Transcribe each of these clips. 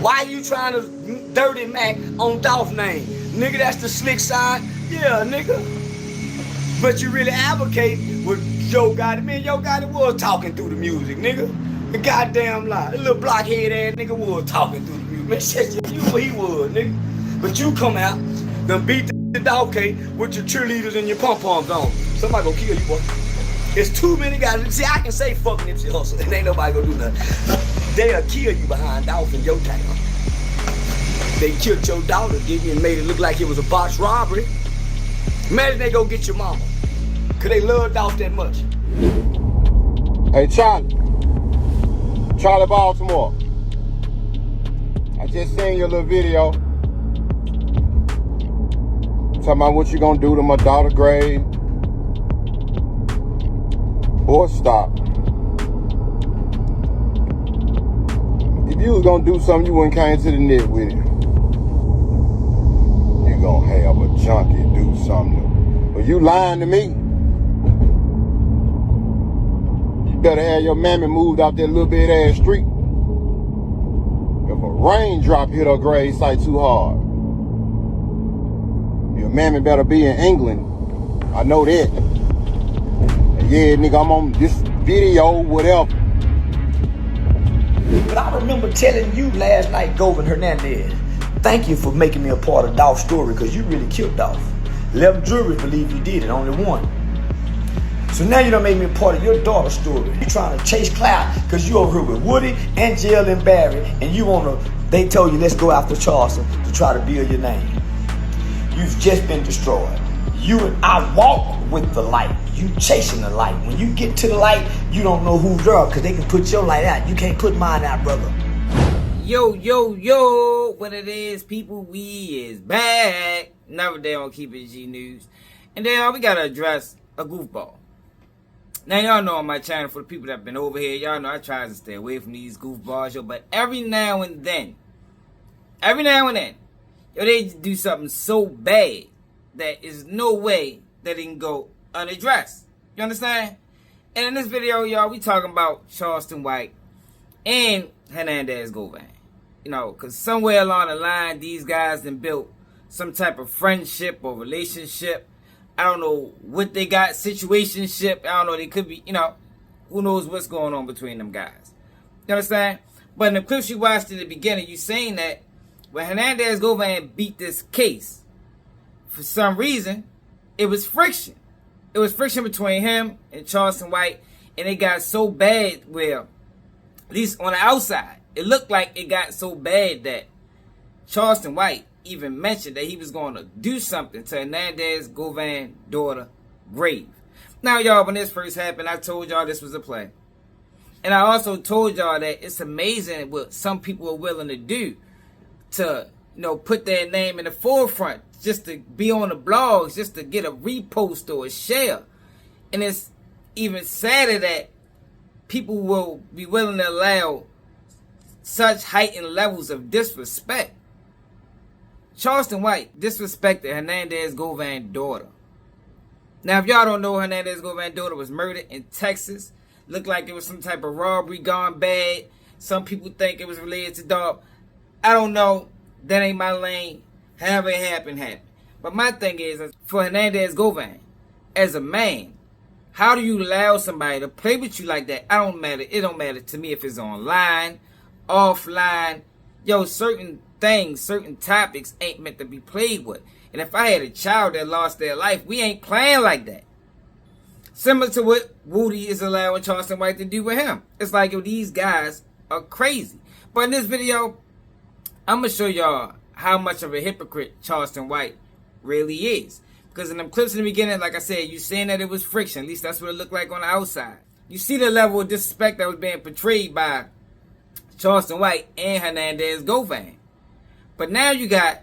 Why you trying to dirty Mac on Dolph name? Nigga, that's the slick side. Yeah, nigga. But you really advocate with Yo Gotti. Man, Yo Gotti was talking through the music, nigga. The goddamn lie. The little blockhead ass nigga was talking through the music. Man, shit, you he was, nigga. But you come out, done beat the dog cake with your cheerleaders and your pom-poms on. Somebody gonna kill you, boy. There's too many guys. See, I can say fuck Nipsey Hussle, and ain't nobody gonna do nothing. They'll kill you behind Dolph in your town. They killed your daughter, didn't you, and made it look like it was a botched robbery. Imagine they go get your mama. Cause they love Dolph that much. Hey, Charlie Baltimore. I just seen your little video. Talking about what you gonna do to my daughter's grave. Boy, stop. If you was gonna do something, you wouldn't came to the net with it. You gonna have a junkie do something. But you lying to me. You better have your mammy moved out that little bit ass street. If a raindrop hit her grave site too hard, your mammy better be in England. I know that. And yeah, nigga, I'm on this video, whatever. But I remember telling you last night, Govan Hernandez, thank you for making me a part of Dolph's story, because you really killed Dolph. 11 juries believe you did it, only one. So now you done made me a part of your daughter's story. You trying to chase clout because you over here with Woody, Angel, and Barry, and you wanna, they told you let's go after Charleston to try to build your name. You've just been destroyed. You and I walk with the light. You chasing the light. When you get to the light, you don't know who's there because they can put your light out. You can't put mine out, brother. Yo, what it is, people, we is back. Another day on Keep It G News. And then we gotta address a goofball. Now y'all know on my channel, for the people that have been over here, y'all know I try to stay away from these goofballs, yo, but every now and then, yo, they do something so bad that is no way that it can go unaddressed. You understand? And in this video, y'all, we talking about Charleston White and Hernandez Govan. You know, because somewhere along the line, these guys done built some type of friendship or relationship. I don't know what they got, situationship. I don't know, they could be, you know, who knows what's going on between them guys. You understand? But in the clips you watched in the beginning, you saying that when Hernandez Govan beat this case, for some reason, it was friction. It was friction between him and Charleston White, and it got so bad where, at least on the outside, it looked like it got so bad that Charleston White even mentioned that he was going to do something to Hernandez Govan's daughter grave. Now, y'all, when this first happened, I told y'all this was a play. And I also told y'all that it's amazing what some people are willing to do to, you know, put their name in the forefront, just to be on the blogs, just to get a repost or a share. And it's even sadder that people will be willing to allow such heightened levels of disrespect. Charleston White disrespected Hernandez Govan's daughter. Now, if y'all don't know, Hernandez Govan's daughter was murdered in Texas. Looked like it was some type of robbery gone bad. Some people think it was related to Dolph. I don't know. That ain't my lane. However it happened. But my thing is, for Hernandez Govan, as a man, how do you allow somebody to play with you like that? It don't matter to me if it's online, offline. Yo, certain things, certain topics ain't meant to be played with. And if I had a child that lost their life, we ain't playing like that. Similar to what Woody is allowing Charleston White to do with him. It's like, yo, these guys are crazy. But in this video, I'm going to show y'all how much of a hypocrite Charleston White really is. Because in them clips in the beginning, like I said, you saying that it was friction. At least that's what it looked like on the outside. You see the level of disrespect that was being portrayed by Charleston White and Hernandez Govan. But now you got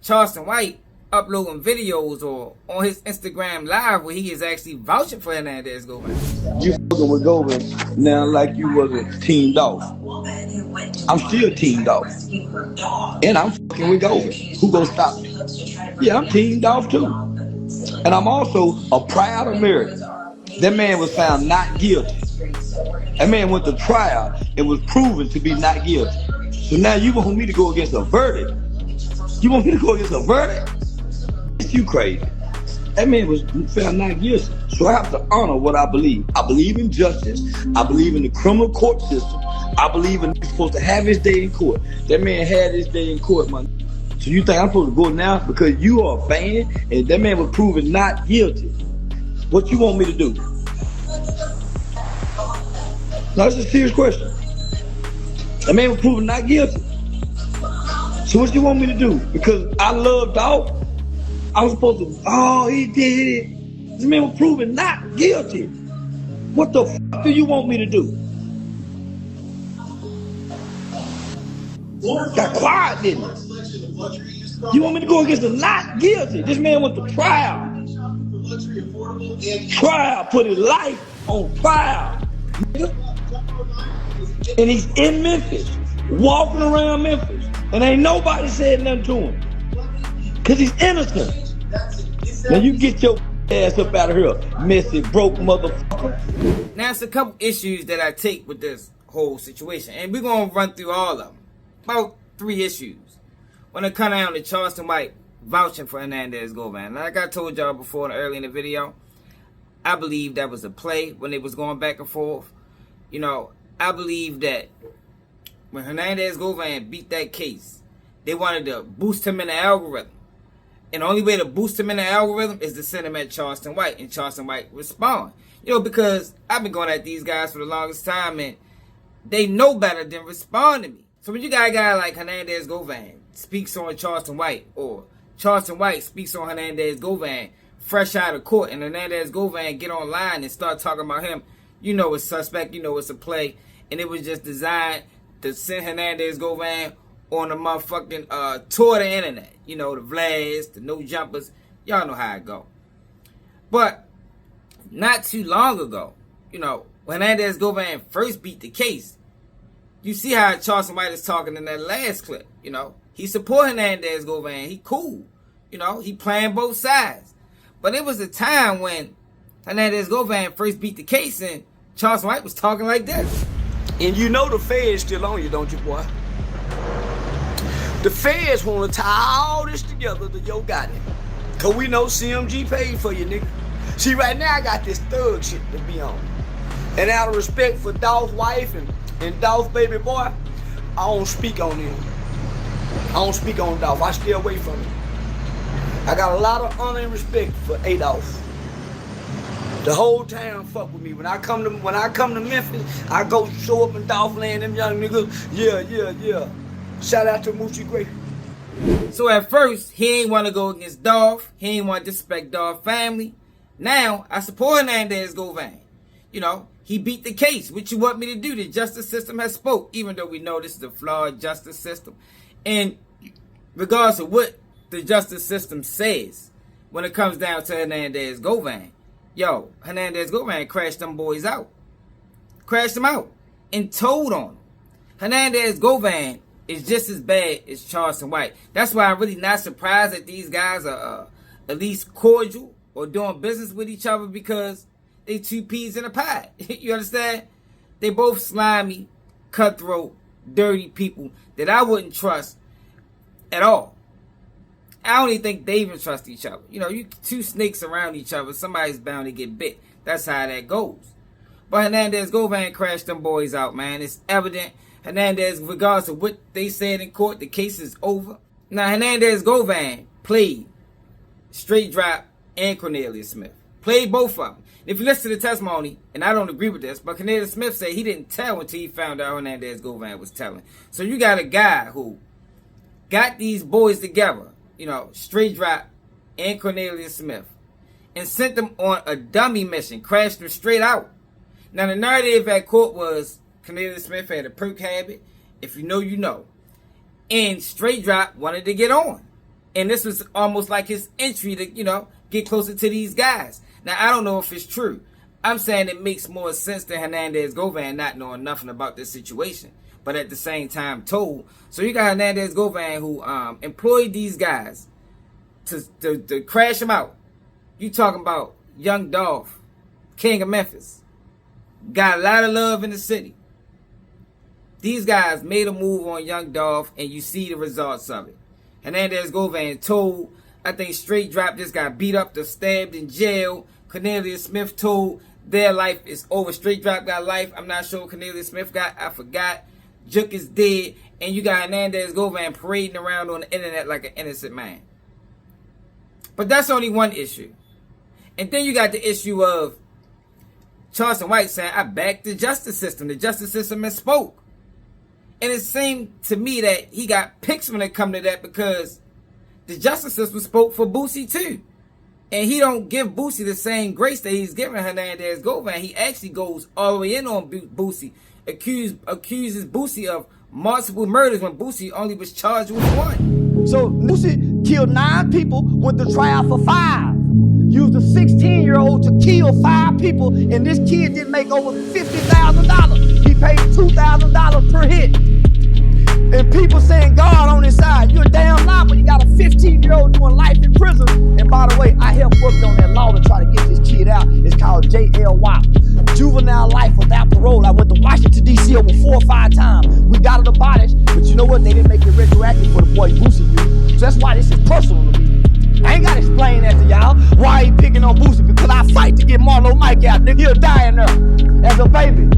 Charleston White uploading videos or on his Instagram live where he is actually vouching for Hernandez Govan. You fucking with Govan now like you wasn't Team Dolph. I'm still Team Dolph. And I'm fucking with Govan. Who gonna stop me? Yeah, I'm Team Dolph too. And I'm also a proud American. That man was found not guilty. That man went to trial and was proven to be not guilty. So now you want me to go against a verdict? You want me to go against a verdict? You crazy. That man was found not guilty. So I have to honor what I believe. I believe in justice. I believe in the criminal court system. I believe in he's supposed to have his day in court. That man had his day in court, man. So you think I'm supposed to go now because you are a fan and that man was proven not guilty? What you want me to do? No, that's a serious question. That man was proven not guilty. So what you want me to do? Because I love Dolph, I was supposed to, oh, he did it. This man was proven not guilty. What the fuck do you want me to do? Got quiet, didn't it? You want me to go against the not guilty? This man went to trial. Trial, put his life on trial. And he's in Memphis, walking around Memphis. And ain't nobody said nothing to him. Because he's innocent. Now you get your ass up out of here, messy, broke motherfucker. Now, it's a couple issues that I take with this whole situation. And we're going to run through all of them. About 3 issues. When it comes down to Charleston White vouching for Hernandez Govan. Like I told y'all before early in the video, I believe that was a play when they was going back and forth. You know, I believe that when Hernandez Govan beat that case, they wanted to boost him in the algorithm. And the only way to boost him in the algorithm is to send him at Charleston White. And Charleston White respond. You know, because I've been going at these guys for the longest time and they know better than respond to me. So when you got a guy like Hernandez Govan speaks on Charleston White, or Charleston White speaks on Hernandez Govan fresh out of court, and Hernandez Govan get online and start talking about him, you know it's suspect, you know it's a play, and it was just designed to send Hernandez Govan on the motherfucking tour of the internet. You know, the Vlads, the no jumpers, y'all know how it go. But not too long ago, you know, when Hernandez Govan first beat the case, you see how Charleston White is talking in that last clip. You know, he support Hernandez Govan. He cool. You know, he playing both sides. But it was a time when Hernandez Govan first beat the case and Charleston White was talking like this. And you know the feds still on you, don't you, boy? The feds want to tie all this together to Yo Gotti. Cause we know CMG paid for you, nigga. See, right now I got this thug shit to be on. And out of respect for Dolph's wife and Dolph's baby boy, I don't speak on him. I don't speak on Dolph. I stay away from him. I got a lot of honor and respect for Adolph. The whole town fuck with me. When I come to Memphis, I go show up in Dolph land, them young niggas. Yeah. Shout out to Moochie Gray. So at first, he ain't want to go against Dolph. He ain't want to disrespect Dolph family. Now, I support Hernandez Govan. You know, he beat the case. What you want me to do? The justice system has spoke, even though we know this is a flawed justice system. And regardless of what the justice system says, when it comes down to Hernandez Govan, yo, Hernandez Govan crashed them boys out. Crashed them out. And told on them. Hernandez Govan is just as bad as Charleston White. That's why I'm really not surprised that these guys are at least cordial or doing business with each other, because they 2 peas in a pie. You understand? They both slimy, cutthroat, dirty people that I wouldn't trust at all. I don't even think they even trust each other. You know, you 2 snakes around each other, somebody's bound to get bit. That's how that goes. But Hernandez Govan crashed them boys out, man. It's evident. Hernandez, regardless of what they said in court, the case is over. Now, Hernandez Govan played Straight Drop and Cornelius Smith. Played both of them. If you listen to the testimony, and I don't agree with this, but Cornelius Smith said he didn't tell until he found out Hernandez Govan was telling. So you got a guy who got these boys together, you know, Straight Drop and Cornelius Smith, and sent them on a dummy mission, crashed them straight out. Now, the narrative at court was Cornelius Smith had a perk habit. If you know, you know. And Straight Drop wanted to get on. And this was almost like his entry to, you know, get closer to these guys. Now, I don't know if it's true. I'm saying it makes more sense than Hernandez Govan not knowing nothing about this situation, but at the same time told. So you got Hernandez Govan who employed these guys to crash them out. You talking about Young Dolph, King of Memphis. Got a lot of love in the city. These guys made a move on Young Dolph, and you see the results of it. Hernandez Govan told, I think Straight Drop just got beat up, stabbed in jail. Cornelius Smith told their life is over. Straight Drop got life. I'm not sure what Cornelius Smith got. I forgot. Juke is dead. And you got Hernandez Govan parading around on the internet like an innocent man. But that's only one issue. And then you got the issue of Charleston White saying, I back the justice system. The justice system has spoke. And it seemed to me that he got picks when it come to that, because the justice system spoke for Boosie too. And he don't give Boosie the same grace that he's giving Hernandez Govan. He actually goes all the way in on Boosie. Accuses Boosie of multiple murders when Boosie only was charged with one. So Boosie killed 9 people, went to trial for 5. Used a 16-year-old to kill 5 people, and this kid didn't make over $50,000. He paid $2,000 per hit. And people saying God on his side. You're a damn lie when you got a 15-year-old doing life in prison. And by the way, I helped work on that law to try to get this kid out. It's called JLY, juvenile life without parole. I went to Washington, D.C. over 4 or 5 times. We got it abolished, but you know what? They didn't make it retroactive for the boy Boosie used. So that's why this is personal to me. I ain't gotta explain that to y'all. Why he picking on Boosie? Because I fight to get Marlo Mike out. Nigga, he'll die in there as a baby.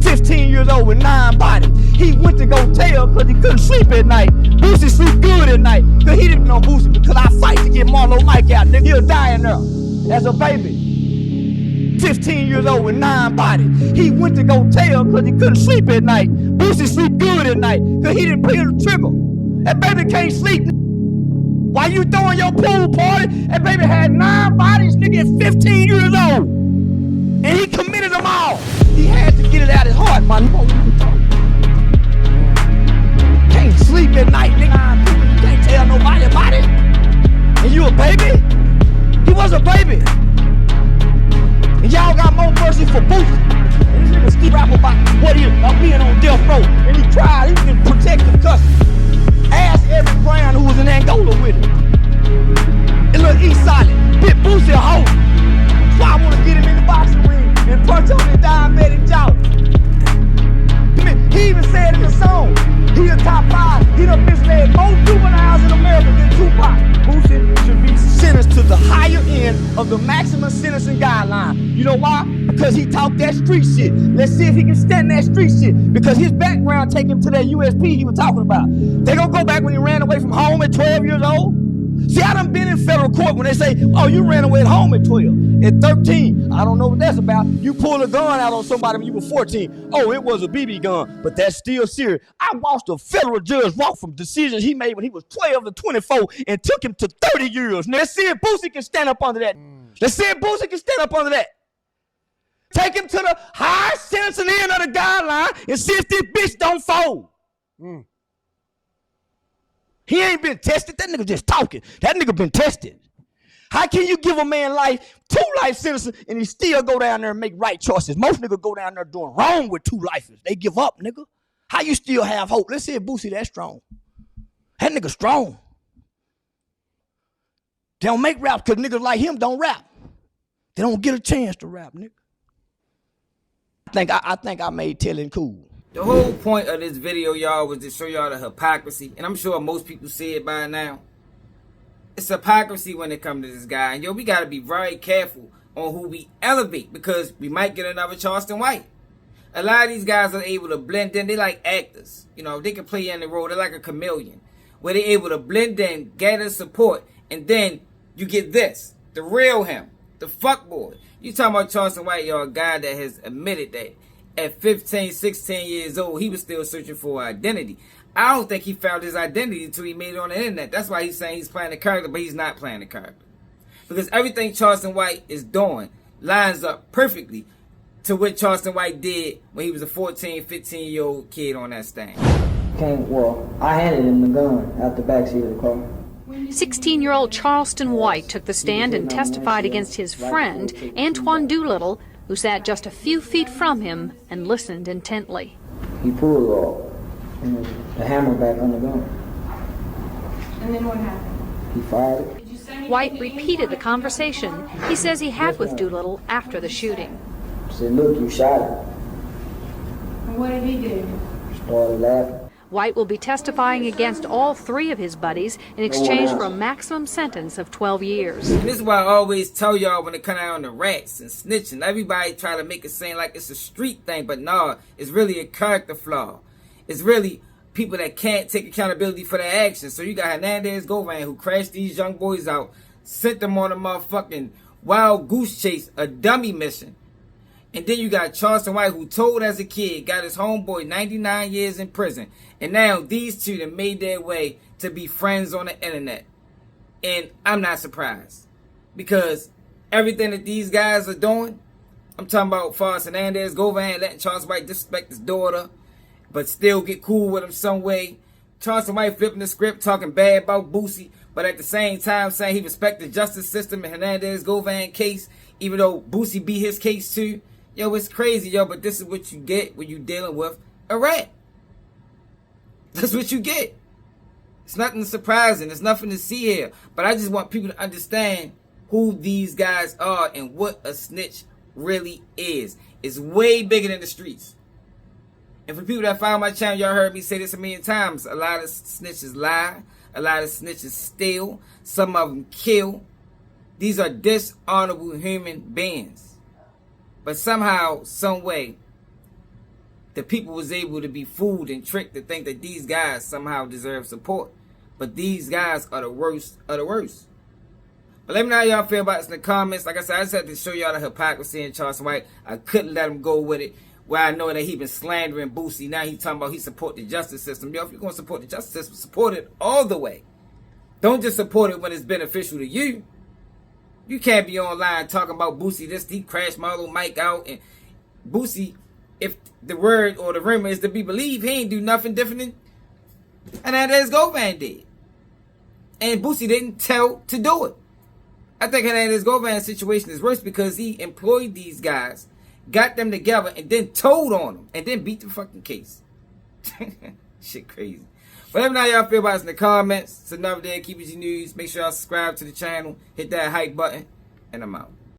15 years old with 9 bodies. He went to go tell because he couldn't sleep at night. Boosie sleep good at night because he didn't know Boosie. Because I fight to get Marlo Mike out. Nigga, he'll die in there as a baby. 15 years old with 9 bodies. He went to go tell because he couldn't sleep at night. Boosie sleep good at night because he didn't pull the trigger. That baby can't sleep. Why you throwing your pool party? That baby had 9 bodies, nigga, at 15 years old. And he committed them all. He had to get it out his heart, my nigga. Can't sleep at night, nigga. You can't tell nobody about it. And you a baby? He was a baby. And y'all got more mercy for Boosie. And this nigga keep rapping about what he is, about being on death row. And he tried, he was in protective custody. Ask every Brown who was in Angola with him. And look, he's silent. Bit Boosie a hoe. That's why I want to get him in the boxing ring and punch on his diabetic jaw. He even said in the song, he a top 5. He done misled more juveniles in America than Tupac. Boosie should be sentenced to the higher end of the maximum sentencing guideline. You know why? Because he talked that street shit. Let's see if he can stand that street shit. Because his background take him to that USP he was talking about. They gonna go back when he ran away from home at 12 years old? See, I done been in federal court when they say, oh, you ran away at home at 12. At 13, I don't know what that's about. You pulled a gun out on somebody when you were 14. Oh, it was a BB gun, but that's still serious. I watched a federal judge walk from decisions he made when he was 12 to 24 and took him to 30 years. Now, let's see if Boosie can stand up under that. Let's see if Boosie can stand up under that. Take him to the high sentencing end of the guideline and see if this bitch don't fold. He ain't been tested. That nigga just talking. That nigga been tested. How can you give a man life, 2 life sentences, and he still go down there and make right choices? Most niggas go down there doing wrong with 2 lives. They give up, nigga. How you still have hope? Let's see if Boosie that strong. That nigga strong. They don't make rap because niggas like him don't rap. They don't get a chance to rap, nigga. I think I made telling cool. The whole point of this video, y'all, was to show y'all the hypocrisy. And I'm sure most people see it by now. It's hypocrisy when it comes to this guy. And, yo, we got to be very careful on who we elevate, because we might get another Charleston White. A lot of these guys are able to blend in. They like actors. You know, they can play in the role. They're like a chameleon, where they're able to blend in, gather support, and then you get this, the real him, the fuckboy. You talking about Charleston White, y'all, a guy that has admitted that at 15, 16 years old, he was still searching for identity. I don't think he found his identity until he made it on the internet. That's why he's saying he's playing the character, but he's not playing the character. Because everything Charleston White is doing lines up perfectly to what Charleston White did when he was a 14, 15-year-old kid on that stand. I handed him the gun out the backseat of the car. 16-year-old Charleston White took the stand and testified against his friend, Antoine Doolittle, who sat just a few feet from him and listened intently. He pulled the hammer back on the gun. And then what happened? He fired it. White repeated the conversation he says he had with Doolittle after the shooting. I said, look, you shot it. And what did he do? started laughing. White will be testifying against all 3 of his buddies in exchange for a maximum sentence of 12 years. And this is why I always tell y'all when it come out on the rats and snitching. Everybody try to make it seem like it's a street thing, but nah, it's really a character flaw. It's really people that can't take accountability for their actions. So you got Hernandez Govan, who crashed these young boys out, sent them on a motherfucking wild goose chase, a dummy mission. And then you got Charleston White, who told as a kid, got his homeboy 99 years in prison. And now these two that made their way to be friends on the internet. And I'm not surprised. Because everything that these guys are doing, I'm talking about Hernandez Govan letting Charleston White disrespect his daughter, but still get cool with him some way. Charleston White flipping the script, talking bad about Boosie, but at the same time saying he respects the justice system in Hernandez Govan case, even though Boosie beat his case too. Yo, it's crazy, yo, but this is what you get when you dealing with a rat. That's what you get. It's nothing surprising. There's nothing to see here. But I just want people to understand who these guys are and what a snitch really is. It's way bigger than the streets. And for people that follow my channel, y'all heard me say this a million times. A lot of snitches lie. A lot of snitches steal. Some of them kill. These are dishonorable human beings. But somehow, some way, the people was able to be fooled and tricked to think that these guys somehow deserve support. But these guys are the worst of the worst. But let me know how y'all feel about this in the comments. Like I said, I just had to show y'all the hypocrisy in Charleston White. I couldn't let him go with it. Where I know that he been slandering Boosie. Now he talking about he support the justice system. Yo, if you're going to support the justice system, support it all the way. Don't just support it when it's beneficial to you. You can't be online talking about Boosie, this, he crashed my little mic out. And Boosie, if the word or the rumor is to be believed, he ain't do nothing different than Hernandez Govan did. And Boosie didn't tell to do it. I think Hernandez Govan's situation is worse because he employed these guys, got them together, and then told on them, and then beat the fucking case. Shit crazy. But let me know how y'all feel about this in the comments. It's another day of Keep It G News. Make sure y'all subscribe to the channel, hit that hype button, and I'm out.